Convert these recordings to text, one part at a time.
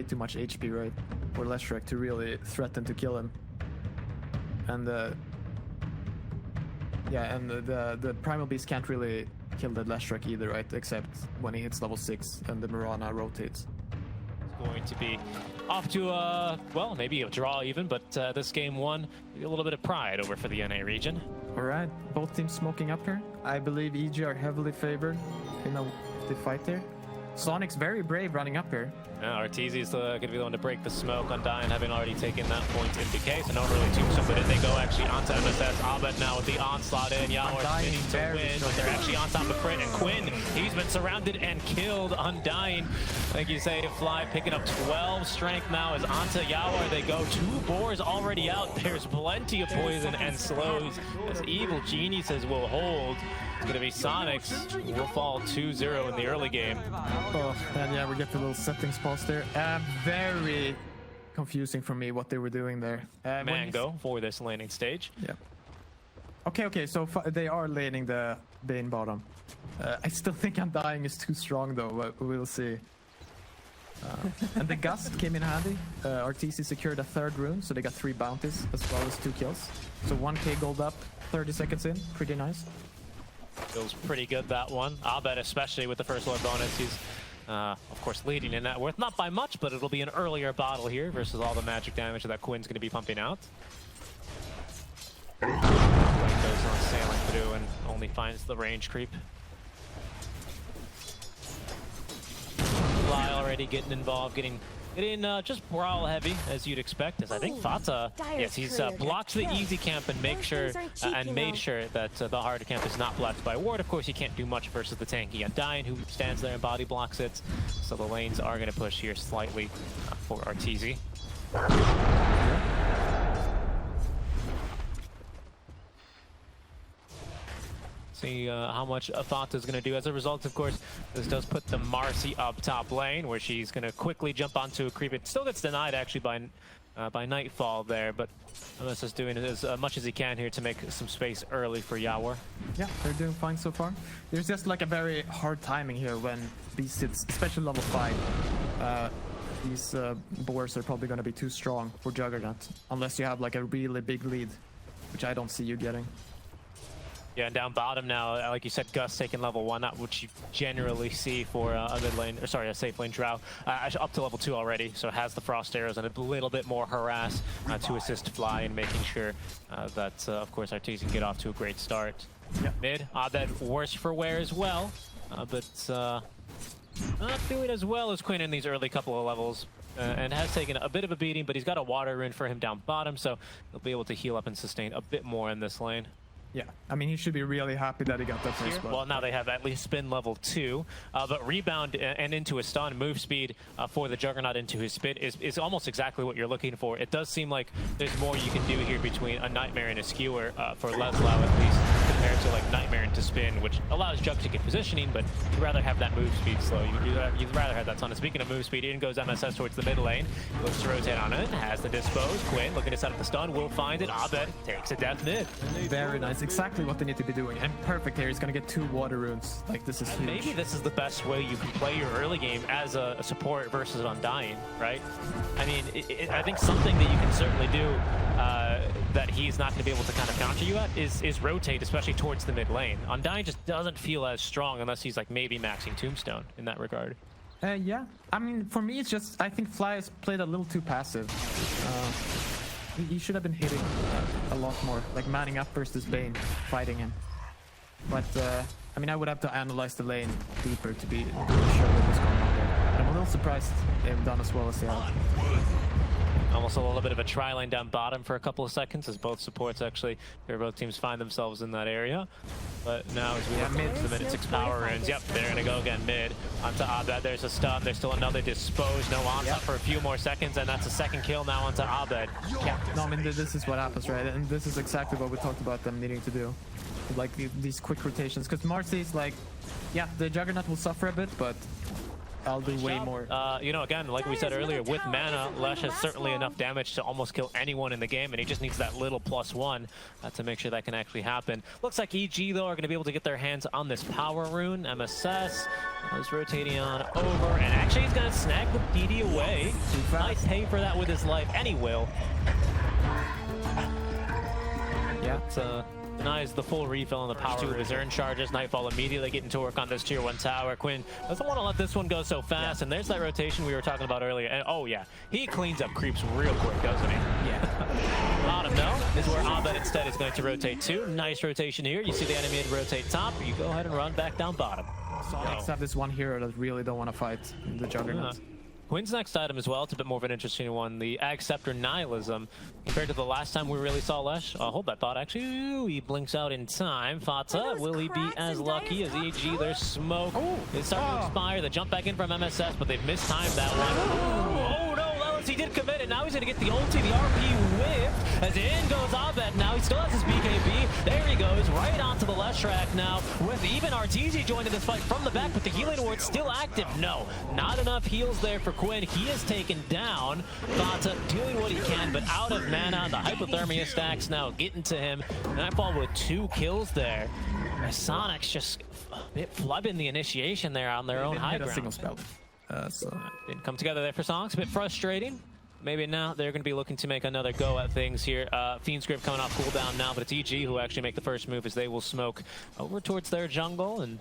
too much HP, right? For Leshrac to really threaten to kill him. And yeah, and the Primal Beast can't really kill the Leshrac either, right? Except when he hits level 6 and the Mirana rotates. It's going to be off to well, maybe a draw even, but this game one, maybe a little bit of pride over for the NA region. All right, both teams smoking up here. I believe EG are heavily favored in the fight there. Soniqs very brave running up here. Yeah, Arteezy's going to be the one to break the smoke. Undying having already taken that point in decay, so no one really tombstone, but in they go actually onto MSS. Abed now with the onslaught in. Yawor spinning to win, but they're actually on top of Crit, and Quinn, he's been surrounded and killed. Undying, like you say, Fly picking up 12 strength now is onto Yawor. They go 2 boars already out. There's plenty of poison and slows as Evil Geniuses will hold. It's going to be Soniqs will fall 2-0 in the early game. Oh, and yeah, we get the little settings pause there. Very confusing for me what they were doing there. Mango for this laning stage. Yeah. Okay, so they are laning the Bane bottom. I still think Undying is too strong though, but we'll see. And the Gust came in handy. RTC secured a 3rd rune, so they got 3 bounties as well as 2 kills. So 1k gold up, 30 seconds in, pretty nice. Feels pretty good, that one. Abed, especially with the first Lord bonus, he's of course leading in net worth. Not by much, but it'll be an earlier bottle here versus all the magic damage that Quinn's going to be pumping out. Quinn goes on sailing through and only finds the range creep. Fly already getting involved, getting just brawl heavy as you'd expect. As I think Fata, yes, he's blocks the easy camp and made sure that the hard camp is not blocked by ward. Of course, he can't do much versus the tanky Undying, who stands there and body blocks it. So the lanes are going to push here slightly for Arteezy. See how much Fata is going to do. As a result, of course, this does put the Marcy up top lane, where she's going to quickly jump onto a creep. It still gets denied, actually, by Nightfall there, but MS is doing as much as he can here to make some space early for Yawor. Yeah, they're doing fine so far. There's just like a very hard timing here when Beast hits, especially level 5. These boars are probably going to be too strong for Juggernaut, unless you have like a really big lead, which I don't see you getting. Yeah, and down bottom now, like you said, Gus taking level 1, not what you generally see for a mid lane, or sorry, a safe lane Drow. Up to level 2 already, so has the frost arrows and a little bit more harass to assist Fly and making sure that, of course, Arteezy can get off to a great start. Yeah. Mid, Abed worse for wear as well, but not doing as well as Quinn in these early couple of levels. And has taken a bit of a beating, but he's got a water rune for him down bottom, so he'll be able to heal up and sustain a bit more in this lane. Yeah, I mean, he should be really happy that he got that first spot. Well, now they have at least spin level 2, but rebound and into a stun, move speed for the Juggernaut into his spit is almost exactly what you're looking for. It does seem like there's more you can do here between a Nightmare and a Skewer for Leslau, at least, compared to like Nightmare into spin, which allows Jug to get positioning, but you'd rather have that move speed slow. You'd rather have that stun. And speaking of move speed, in goes MSS towards the mid lane. He looks to rotate on it, has the dispose. Quinn looking to set up the stun, will find it. Abed takes a death mid. Very nice, exactly what they need to be doing, and perfect here. He's gonna get 2 water runes. Like, this is huge. Maybe this is the best way you can play your early game as a support versus Undying, right? I mean, I think something that you can certainly do that he's not going to be able to kind of counter you at is rotate, especially towards the mid lane. Undying just doesn't feel as strong unless he's like maybe maxing Tombstone in that regard. Yeah, I mean, for me, it's just I think Fly has played a little too passive. He should have been hitting a lot more, like manning up versus Bane, fighting him. But, I mean, I would have to analyze the lane deeper to be sure what was going on there. I'm a little surprised they've done as well as they have. Almost a little bit of a tri-lane down bottom for a couple of seconds as both supports actually, both teams find themselves in that area. But now as we look to the minute 6 power runes, yep, they're going to go again mid. Onto Abed, there's a stun, there's still another dispose, no onslaught for a few more seconds, and that's a second kill now onto Abed. Yeah, no, I mean, this is what happens, right? And this is exactly what we talked about them needing to do. Like these quick rotations, because Marcy's like, yeah, the Juggernaut will suffer a bit, but I'll do way more. You know, again, like we said earlier, with mana, Lesh has certainly enough damage to almost kill anyone in the game, and he just needs that little +1 to make sure that can actually happen. Looks like EG, though, are going to be able to get their hands on this power rune. MSS is rotating on over, and actually he's going to snag the PD away. Might pay for that with his life, and he will. Yeah. Denies the full refill on the power of his earn charges. Nightfall immediately getting to work on this tier 1 tower. Quinn doesn't want to let this one go so fast, and there's that rotation we were talking about earlier. And oh yeah, he cleans up creeps real quick, doesn't he? Yeah. Bottom though is where Abed instead is going to rotate to. Nice rotation here. You see the enemy rotate top. You go ahead and run back down bottom. Soniqs have this one hero that really don't want to fight in the Juggernaut. Quinn's next item as well, it's a bit more of an interesting one. The Ag Scepter Nihilism. Compared to the last time we really saw Lesh, hold that thought actually. Ooh, he blinks out in time. Fata, will he be as lucky as EG? There's smoke. It's starting to expire. They jump back in from MSS, but they've mistimed that one. Oh no, he did commit it. Now he's going to get the ulti, the RP whipped. As in goes Abed now. He still has his BKB. There he goes, right onto the Lesh track now. With even Arteezy joining this fight from the back, but the healing ward still active. No, not enough heals there for Quinn. He is taken down. Fata doing what he can, but out of mana. The hypothermia stacks now getting to him. Nightfall with 2 kills there. Soniqs just a bit flubbing the initiation there on their own high ground. A single spell. Didn't come together there for Soniqs. A bit frustrating. Maybe now they're going to be looking to make another go at things here. Fiend's Grip coming off cooldown now, but it's EG who actually make the first move as they will smoke over towards their jungle and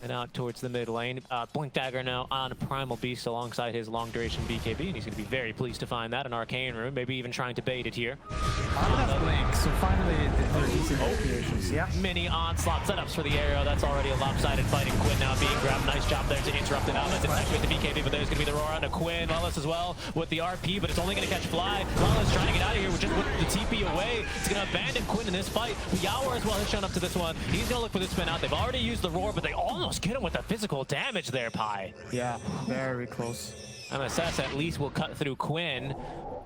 out towards the mid lane. Blink Dagger now on Primal Beast alongside his long duration BKB, and he's going to be very pleased to find that. An Arcane Rune, maybe even trying to bait it here. Blink, so finally they're decent creations. Yeah. Mini onslaught setups for the arrow. That's already a lopsided fighting. Quinn now being grabbed. Nice job there to interrupt it out. It's actually with the BKB, but there's going to be the roar onto Quinn. Lawless as well with the RP, but it's only going to catch Fly. Lawless trying to get out of here with just with the TP away. It's going to abandon Quinn in this fight. Yawer as well has shown up to this one. He's going to look for the spin out. They've already used the roar, but they almost get him with the physical damage there, Pi. Yeah, very close. MSS at least will cut through Quinn.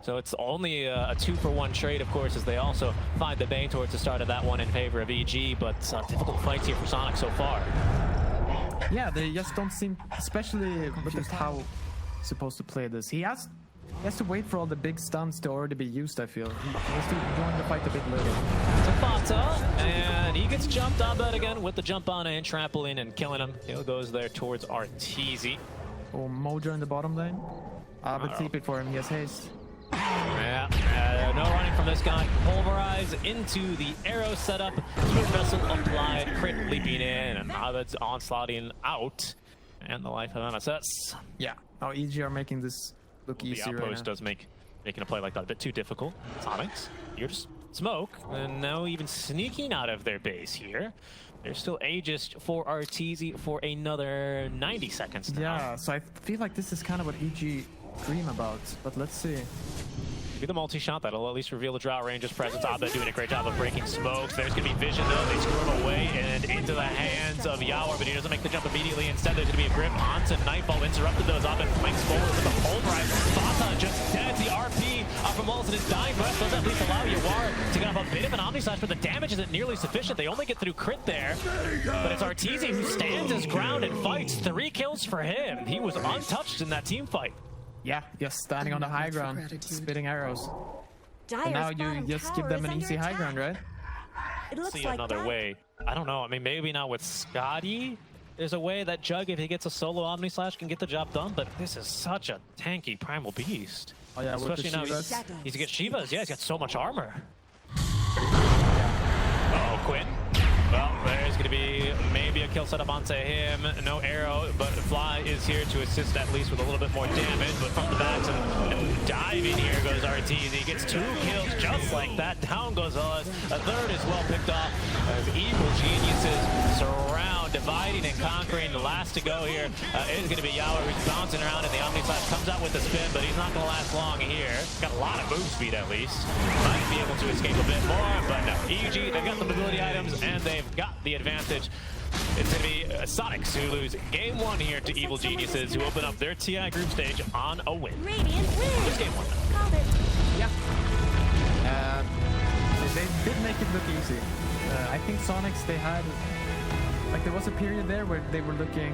So it's only a 2-for-1 trade, of course, as they also find the Bane towards the start of that one in favor of EG, but difficult fights here for Sonic so far. Yeah, they just don't seem, especially with just how supposed to play this. He has to wait for all the big stuns to already be used, I feel. He has to join the fight a bit later. To Fata, and he gets jumped on that again with the jump on and trampling and killing him. He goes there towards Arteezy. Oh, Mojo in the bottom lane. But keep it for him, he has haste. Yeah, no running from this guy. Pulverize into the arrow setup. Swift Vessel applied, crit leaping in, and Abed's onslaughting out. And the life of MSS. Yeah, now EG are making this look easier. The outpost does making a play like that a bit too difficult. Soniqs, here's smoke, and now even sneaking out of their base here. There's still Aegis for Arteezy for another 90 seconds now. Yeah, so I feel like this is kind of what EG dream about, but let's see. Be the multi-shot that'll at least reveal the Drow Ranger's presence. Abed doing a great job of breaking smokes. There's gonna be vision though. They screw him away and into the hands of Yawer, but he doesn't make the jump immediately. Instead, there's gonna be a grip onto Nightfall. Interrupted those. Abed flanks forward with a pulverize. Fata just dead. The RP from Wallace and his dying breath does at least allow Yawer to get off a bit of an Omnislash, but the damage isn't nearly sufficient. They only get through crit there, but it's Arteezy who stands his ground and fights. 3 kills for him. He was untouched in that team fight. Yeah, just standing on the high ground, spitting arrows. And now you just give them an easy high ground, right? It looks See like another way. I don't know. I mean, maybe not with Skadi. There's a way that Jug, if he gets a solo Omnislash, can get the job done, but this is such a tanky Primal Beast. Oh yeah, especially now he's against Shivas. Yeah, he's got so much armor. Uh-oh, Quinn. Well, there's going to be maybe a kill setup onto him. No arrow, but Fly is here to assist at least with a little bit more damage. But from the backs and diving here goes Arteezy. He gets 2 kills just like that. Down goes Us. A third is well picked off as evil geniuses surround, dividing and conquering. The last to go here is going to be Yawer, who's bouncing around, and the Omnislash comes out with the spin, but he's not going to last long here. Got a lot of move speed at least. Might be able to escape a bit more, but no. EG, they've got the mobility items, and they've got the advantage. It's going to be Soniqs who lose game 1 here to Evil Geniuses, who open up their TI group stage on a win. It's game 1. Yeah. They did make it look easy. I think Soniqs, they had, like, there was a period there where they were looking